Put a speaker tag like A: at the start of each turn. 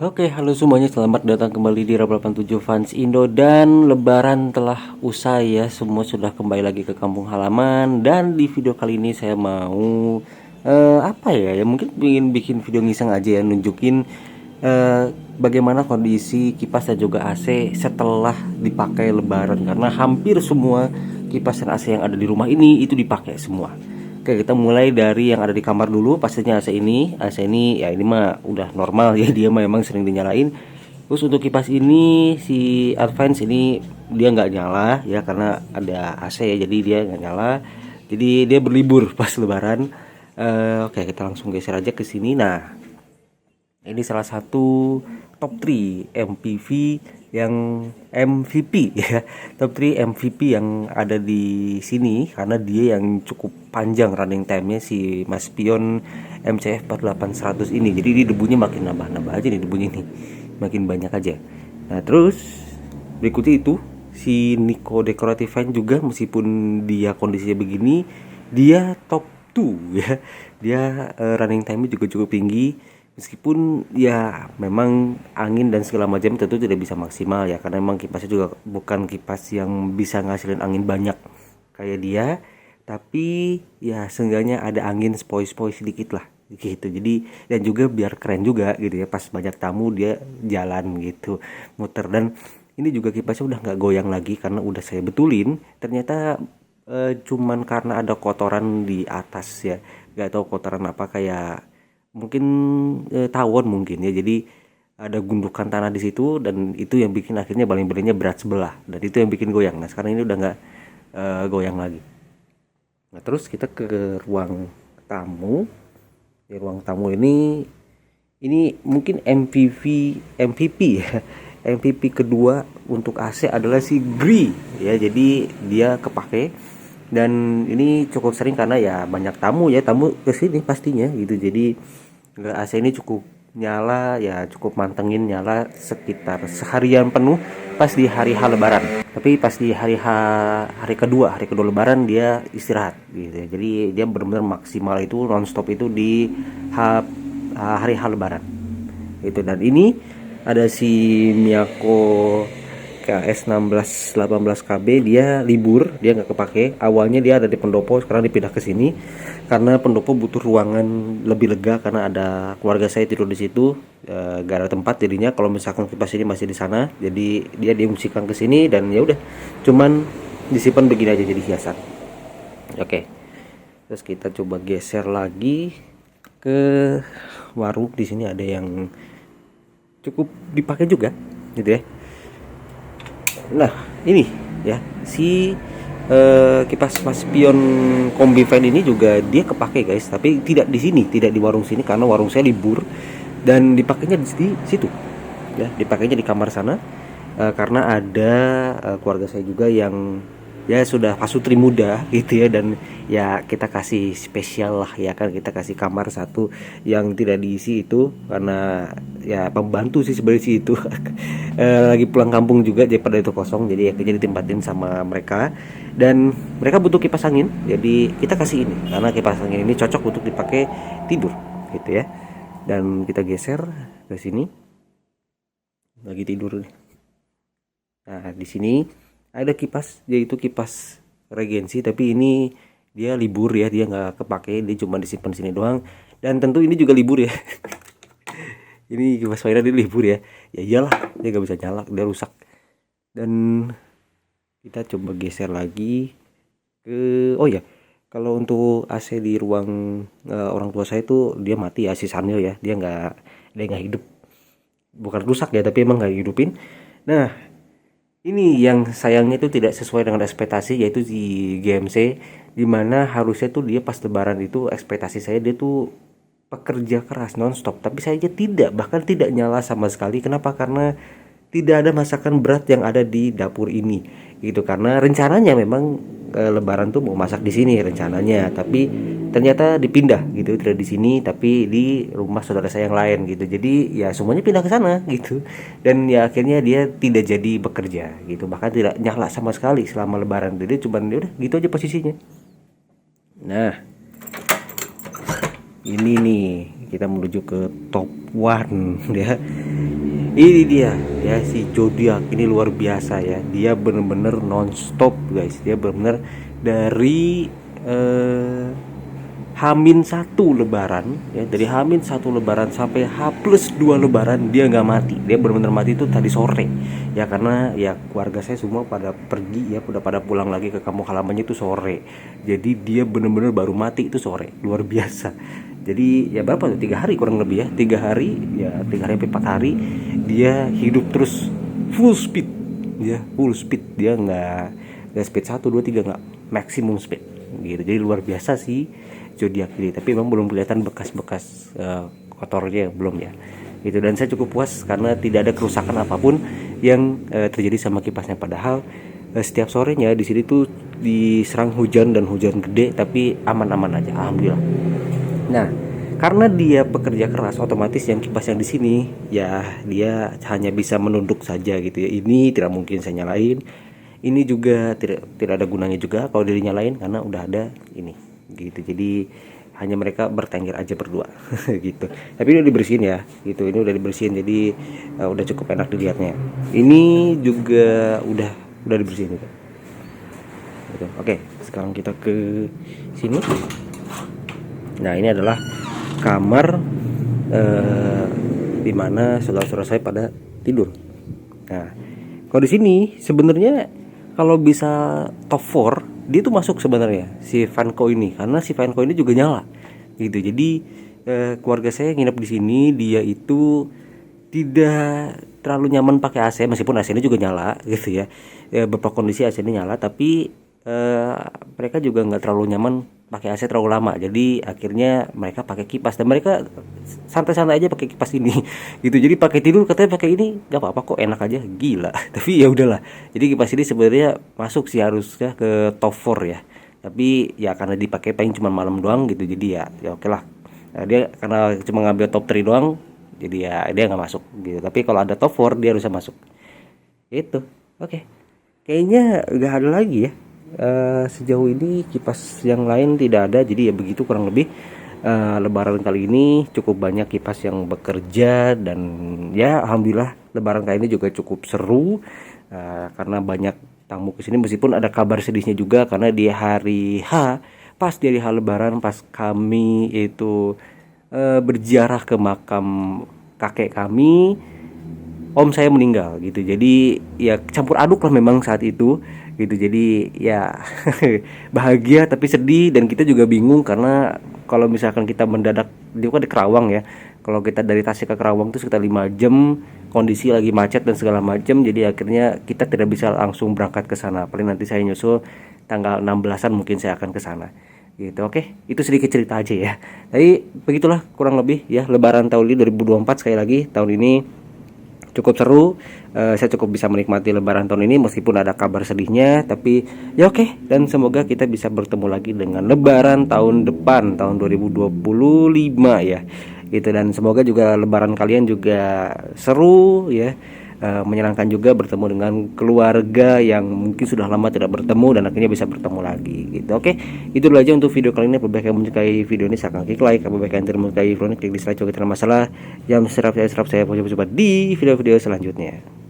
A: Oke, halo semuanya, selamat datang kembali di Rap 87 Fans Indo. Dan lebaran telah usai ya, semua sudah kembali lagi ke kampung halaman. Dan di video kali ini saya mau apa ya, mungkin ingin bikin video ngiseng aja ya, nunjukin bagaimana kondisi kipas dan juga AC setelah dipakai lebaran. Karena hampir semua kipas dan AC yang ada di rumah ini itu dipakai semua. Oke, kita mulai dari yang ada di kamar dulu. Pastinya AC ini. AC ini ya ini mah udah normal ya, dia memang sering dinyalain. Terus untuk kipas ini si Advance ini dia nggak nyala ya karena ada AC ya, jadi dia nggak nyala. Jadi dia berlibur pas lebaran. Oke, kita langsung geser aja ke sini. Nah, ini salah satu top 3 MPV yang MVP ya. Top 3 MVP yang ada di sini karena dia yang cukup panjang running time-nya si Mas Pion MCF 48100 ini. Jadi dia debunya makin nambah-nambah aja nih, debunya nih. Makin banyak aja. Nah, terus berikutnya itu si Nico Decorative Fan juga, meskipun dia kondisinya begini, dia top 2 ya. Dia running time-nya juga cukup tinggi. Meskipun ya memang angin dan segala macam tentu tidak bisa maksimal ya, karena memang kipasnya juga bukan kipas yang bisa ngasilin angin banyak kayak dia, tapi ya seenggaknya ada angin sepoi-sepoi sedikit lah gitu. Jadi dan juga biar keren juga gitu ya, pas banyak tamu dia jalan gitu muter. Dan ini juga kipasnya udah nggak goyang lagi karena udah saya betulin. Ternyata cuman karena ada kotoran di atas ya, nggak tahu kotoran apa, kayak mungkin tawon mungkin ya. Jadi ada gundukan tanah di situ dan itu yang bikin akhirnya baling-balingnya berat sebelah, dan itu yang bikin goyang. Nah, sekarang ini udah nggak goyang lagi. Nah, terus kita ke ruang tamu. Di ruang tamu ini mungkin MVP ya. MVP kedua untuk AC adalah si Gree ya. Jadi dia kepake dan ini cukup sering karena ya banyak tamu ya, tamu kesini pastinya gitu. Jadi AC ini cukup nyala ya, cukup mantengin nyala sekitar seharian penuh pas di hari H lebaran. Tapi pas di hari kedua lebaran dia istirahat gitu ya. Jadi dia benar-benar maksimal itu nonstop itu di hari H lebaran itu. Dan ini ada si Miyako KS 1618 KB, dia libur, dia nggak kepake. Awalnya dia ada di pendopo, sekarang dipindah ke sini karena pendopo butuh ruangan lebih lega karena ada keluarga saya tidur di situ. Gak ada tempat jadinya kalau misalkan kipas ini masih di sana, jadi dia diungsikan ke sini. Dan ya udah, cuman disimpan begini aja jadi hiasan. Oke, terus kita coba geser lagi ke warung. Di sini ada yang cukup dipakai juga gitu ya. Nah, ini ya si kipas Mas Pion Kombi Fan ini juga dia kepake guys, tapi tidak di sini, tidak di warung sini karena warung saya libur. Dan dipakainya di situ ya, dipakainya di kamar sana karena ada keluarga saya juga yang ya sudah pasutri muda gitu ya. Dan ya kita kasih spesial lah ya kan, kita kasih kamar satu yang tidak diisi itu karena ya pembantu sih sebenarnya sih itu lagi pulang kampung juga daripada itu kosong, jadi akhirnya ditempatin sama mereka. Dan mereka butuh kipas angin, jadi kita kasih ini karena kipas angin ini cocok untuk dipakai tidur gitu ya. Dan kita geser ke sini, lagi tidur nih. Nah, di sini ada kipas, yaitu kipas regensi, tapi ini dia libur ya, dia nggak kepake, dia cuma disimpan sini doang. Dan tentu ini juga libur ya. Ini kipas Vaira dia libur ya. Ya iyalah, dia nggak bisa nyala, dia rusak. Dan kita coba geser lagi ke, oh ya, kalau untuk AC di ruang orang tua saya itu dia mati ya, si Sanyo ya, dia nggak hidup. Bukan rusak ya, tapi emang nggak hidupin. Nah, ini yang sayangnya itu tidak sesuai dengan ekspektasi, yaitu di GMC, dimana harusnya tuh dia pas lebaran itu ekspektasi saya dia tuh pekerja keras nonstop, tapi saya aja tidak, bahkan tidak nyala sama sekali. Kenapa? Karena tidak ada masakan berat yang ada di dapur ini gitu. Karena rencananya memang lebaran tuh mau masak di sini rencananya, tapi ternyata dipindah gitu, tidak di sini tapi di rumah saudara saya yang lain gitu. Jadi ya semuanya pindah ke sana gitu. Dan ya akhirnya dia tidak jadi bekerja gitu, bahkan tidak nyala sama sekali selama lebaran. Jadi cuman ya udah gitu aja posisinya. Nah, ini nih kita menuju ke top one ya. Ini dia ya, si zodiak ini luar biasa ya. Dia bener-bener nonstop guys. Dia bener-bener dari H-1 lebaran ya, dari H-1 lebaran sampai H+2 lebaran dia nggak mati. Dia benar-benar mati itu tadi sore ya, karena ya keluarga saya semua pada pergi ya, udah pada pulang lagi ke kampung halamannya itu sore. Jadi dia benar-benar baru mati itu sore. Luar biasa. Jadi ya berapa tuh, 3 hari kurang lebih ya, 3 hari ya, 3 hari sampai 4 hari dia hidup terus full speed ya, full speed. Dia nggak speed 1, 2, 3, nggak maximum speed gitu. Jadi luar biasa sih zodiak ini, tapi memang belum kelihatan bekas-bekas kotornya, belum ya itu. Dan saya cukup puas karena tidak ada kerusakan apapun yang terjadi sama kipasnya. Padahal setiap sorenya di sini tuh diserang hujan dan hujan gede, tapi aman-aman aja, alhamdulillah. Nah, karena dia pekerja keras, otomatis yang kipas yang di sini ya dia hanya bisa menunduk saja gitu ya. Ini tidak mungkin saya nyalain. Ini juga tidak ada gunanya juga kalau dia nyalain karena udah ada ini gitu. Jadi hanya mereka bertengger aja berdua gitu. Tapi ini udah dibersihin ya gitu. Ini udah dibersihin, jadi udah cukup enak dilihatnya. Ini juga udah dibersihin gitu. Oke, sekarang kita ke sini. Nah, ini adalah kamar di mana saudara-saudara saya pada tidur. Nah, kalau di sini sebenarnya kalau bisa top 4 dia tuh masuk sebenarnya si Vanco ini, karena si Vanco ini juga nyala gitu. Jadi keluarga saya nginep di sini, dia itu tidak terlalu nyaman pakai AC, meskipun AC ini juga nyala gitu ya. Beberapa kondisi AC ini nyala, tapi mereka juga nggak terlalu nyaman pakai AC terlalu lama. Jadi akhirnya mereka pakai kipas, dan mereka santai-santai aja pakai kipas ini gitu. Jadi pakai tidur katanya pakai ini nggak apa-apa kok, enak aja, gila. Tapi ya udahlah. Jadi kipas ini sebenarnya masuk sih harusnya ke top 4 ya. Tapi ya karena dipakai paling cuma malam doang gitu, jadi ya oke lah. Nah, dia karena cuma ngambil top 3 doang, jadi ya dia nggak masuk gitu. Tapi kalau ada top 4 dia harusnya masuk. Itu. Oke. Kayaknya nggak ada lagi ya. Sejauh ini kipas yang lain tidak ada, jadi ya begitu kurang lebih. Lebaran kali ini cukup banyak kipas yang bekerja, dan ya alhamdulillah lebaran kali ini juga cukup seru karena banyak tamu kesini, meskipun ada kabar sedihnya juga karena di hari H, pas di hari H lebaran, pas kami itu berziarah ke makam kakek kami, om saya meninggal gitu. Jadi ya campur aduk lah memang saat itu gitu. Jadi ya bahagia tapi sedih, dan kita juga bingung karena kalau misalkan kita mendadak, dia kan di Kerawang ya, kalau kita dari Tasik ke Kerawang itu sekitar 5 jam, kondisi lagi macet dan segala macam. Jadi akhirnya kita tidak bisa langsung berangkat ke sana, paling nanti saya nyusul tanggal 16-an mungkin saya akan ke sana gitu. Oke, itu sedikit cerita aja ya. Tapi begitulah kurang lebih ya lebaran tahun ini 2024. Sekali lagi tahun ini cukup seru. Saya cukup bisa menikmati lebaran tahun ini meskipun ada kabar sedihnya, tapi ya oke. Dan semoga kita bisa bertemu lagi dengan lebaran tahun depan, tahun 2025 ya gitu. Dan semoga juga lebaran kalian juga seru ya, menyenangkan juga, bertemu dengan keluarga yang mungkin sudah lama tidak bertemu dan akhirnya bisa bertemu lagi gitu. Oke, itu dulu aja untuk video kali ini. Apabila kalian menyukai video ini silahkan klik like, apabila kalian tidak menyukai video ini klik dislike juga tidak masalah. Jam serap saya, coba di video-video selanjutnya.